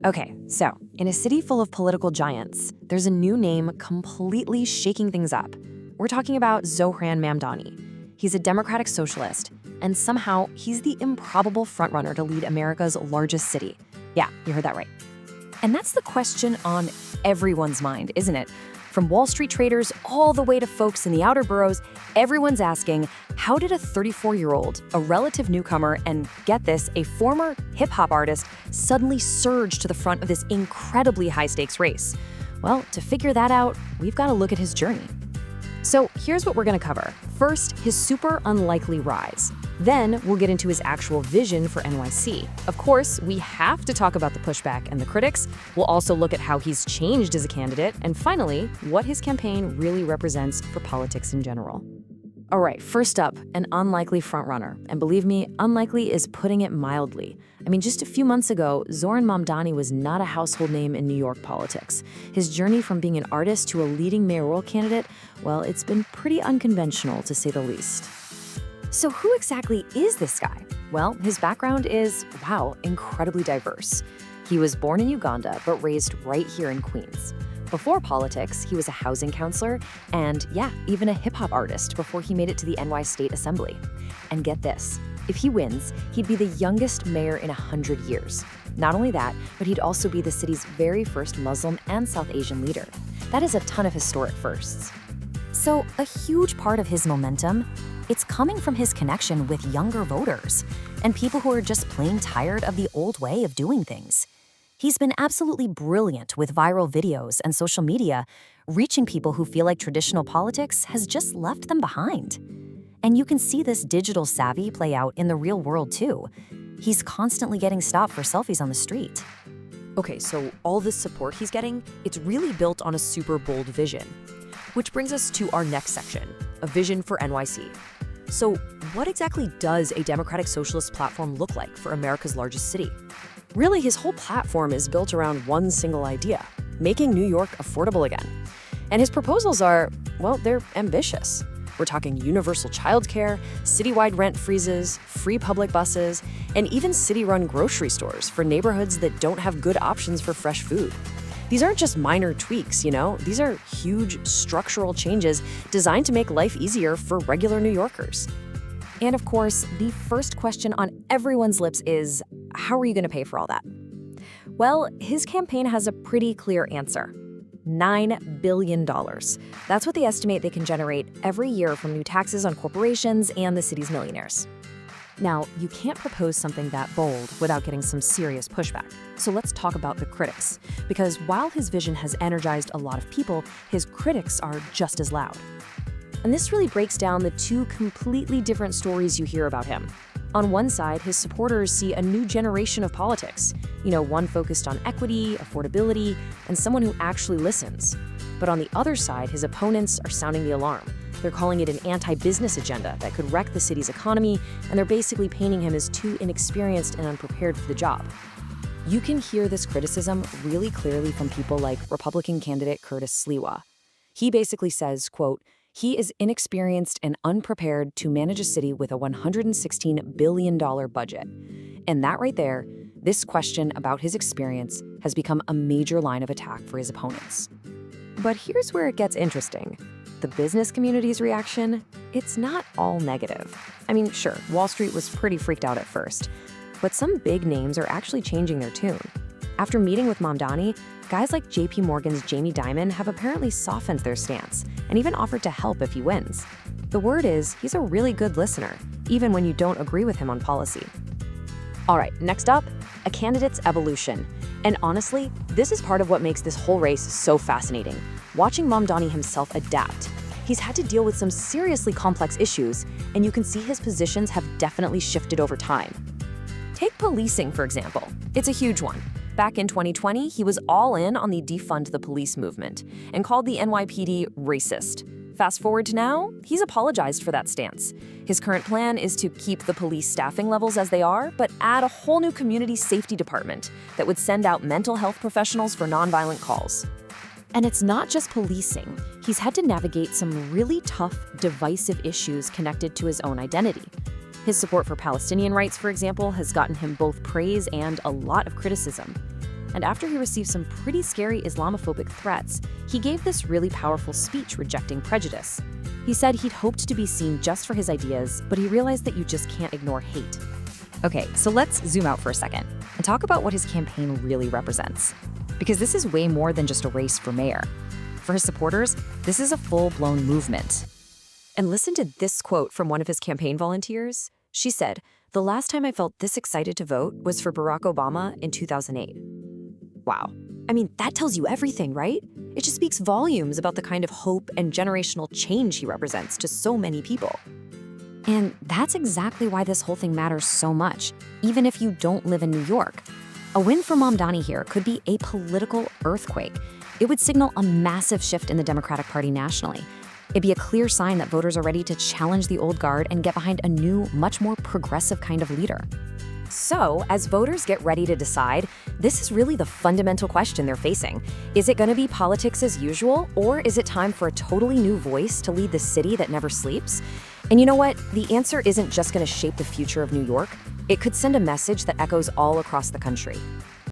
Okay, so in a city full of political giants, there's a new name completely shaking things up. We're talking about Zohran Mamdani. He's a Democratic Socialist, and somehow he's the improbable frontrunner to lead America's largest city. Yeah, you heard that right. And that's the question on everyone's mind, isn't it? From Wall Street traders all the way to folks in the outer boroughs, everyone's asking, how did a 34-year-old, a relative newcomer, and get this, a former hip-hop artist, suddenly surge to the front of this incredibly high-stakes race? Well, to figure that out, we've got to look at his journey. So here's what we're going to cover. First, his super unlikely rise. Then we'll get into his actual vision for NYC. Of course, we have to talk about the pushback and the critics. We'll also look at how he's changed as a candidate. And finally, what his campaign really represents for politics in general. All right, first up, an unlikely frontrunner. And believe me, unlikely is putting it mildly. I mean, just a few months ago, Zohran Mamdani was not a household name in New York politics. His journey from being an artist to a leading mayoral candidate, well, it's been pretty unconventional, to say the least. So who exactly is this guy? Well, his background is, wow, incredibly diverse. He was born in Uganda, but raised right here in Queens. Before politics, he was a housing counselor and, yeah, even a hip-hop artist before he made it to the NY State Assembly. And get this, if he wins, he'd be the youngest mayor in 100 years. Not only that, but he'd also be the city's very first Muslim and South Asian leader. That is a ton of historic firsts. So a huge part of his momentum, it's coming from his connection with younger voters and people who are just plain tired of the old way of doing things. He's been absolutely brilliant with viral videos and social media, reaching people who feel like traditional politics has just left them behind. And you can see this digital savvy play out in the real world too. He's constantly getting stopped for selfies on the street. Okay, so all this support he's getting, it's really built on a super bold vision. Which brings us to our next section, a vision for NYC. So what exactly does a Democratic Socialist platform look like for America's largest city? Really, his whole platform is built around one single idea, making New York affordable again. And his proposals are, well, they're ambitious. We're talking universal childcare, citywide rent freezes, free public buses, and even city-run grocery stores for neighborhoods that don't have good options for fresh food. These aren't just minor tweaks, you know? These are huge structural changes designed to make life easier for regular New Yorkers. And of course, the first question on everyone's lips is, how are you going to pay for all that? Well, his campaign has a pretty clear answer. $9 billion. That's what they estimate they can generate every year from new taxes on corporations and the city's millionaires. Now, you can't propose something that bold without getting some serious pushback. So let's talk about the critics. Because while his vision has energized a lot of people, his critics are just as loud. And this really breaks down the two completely different stories you hear about him. On one side, his supporters see a new generation of politics. You know, one focused on equity, affordability, and someone who actually listens. But on the other side, his opponents are sounding the alarm. They're calling it an anti-business agenda that could wreck the city's economy, and they're basically painting him as too inexperienced and unprepared for the job. You can hear this criticism really clearly from people like Republican candidate Curtis Sliwa. He basically says, quote, he is inexperienced and unprepared to manage a city with a $116 billion budget. And that right there, this question about his experience has become a major line of attack for his opponents. But here's where it gets interesting. The business community's reaction, it's not all negative. I mean, sure, Wall Street was pretty freaked out at first, but some big names are actually changing their tune. After meeting with Mamdani, guys like JP Morgan's Jamie Dimon have apparently softened their stance and even offered to help if he wins. The word is, he's a really good listener, even when you don't agree with him on policy. All right, next up, a candidate's evolution. And honestly, this is part of what makes this whole race so fascinating. Watching Mamdani himself adapt. He's had to deal with some seriously complex issues, and you can see his positions have definitely shifted over time. Take policing, for example. It's a huge one. Back in 2020, he was all in on the defund the police movement and called the NYPD racist. Fast forward to now, he's apologized for that stance. His current plan is to keep the police staffing levels as they are, but add a whole new community safety department that would send out mental health professionals for nonviolent calls. And it's not just policing. He's had to navigate some really tough, divisive issues connected to his own identity. His support for Palestinian rights, for example, has gotten him both praise and a lot of criticism. And after he received some pretty scary Islamophobic threats, he gave this really powerful speech rejecting prejudice. He said he'd hoped to be seen just for his ideas, but he realized that you just can't ignore hate. Okay, so let's zoom out for a second and talk about what his campaign really represents. Because this is way more than just a race for mayor. For his supporters, this is a full-blown movement. And listen to this quote from one of his campaign volunteers. She said, "The last time I felt this excited to vote was for Barack Obama in 2008. Wow. I mean, that tells you everything, right? It just speaks volumes about the kind of hope and generational change he represents to so many people. And that's exactly why this whole thing matters so much, even if you don't live in New York. A win for Mamdani here could be a political earthquake. It would signal a massive shift in the Democratic Party nationally. It'd be a clear sign that voters are ready to challenge the old guard and get behind a new, much more progressive kind of leader. So, as voters get ready to decide, this is really the fundamental question they're facing. Is it going to be politics as usual, or is it time for a totally new voice to lead the city that never sleeps? And you know what? The answer isn't just going to shape the future of New York. It could send a message that echoes all across the country.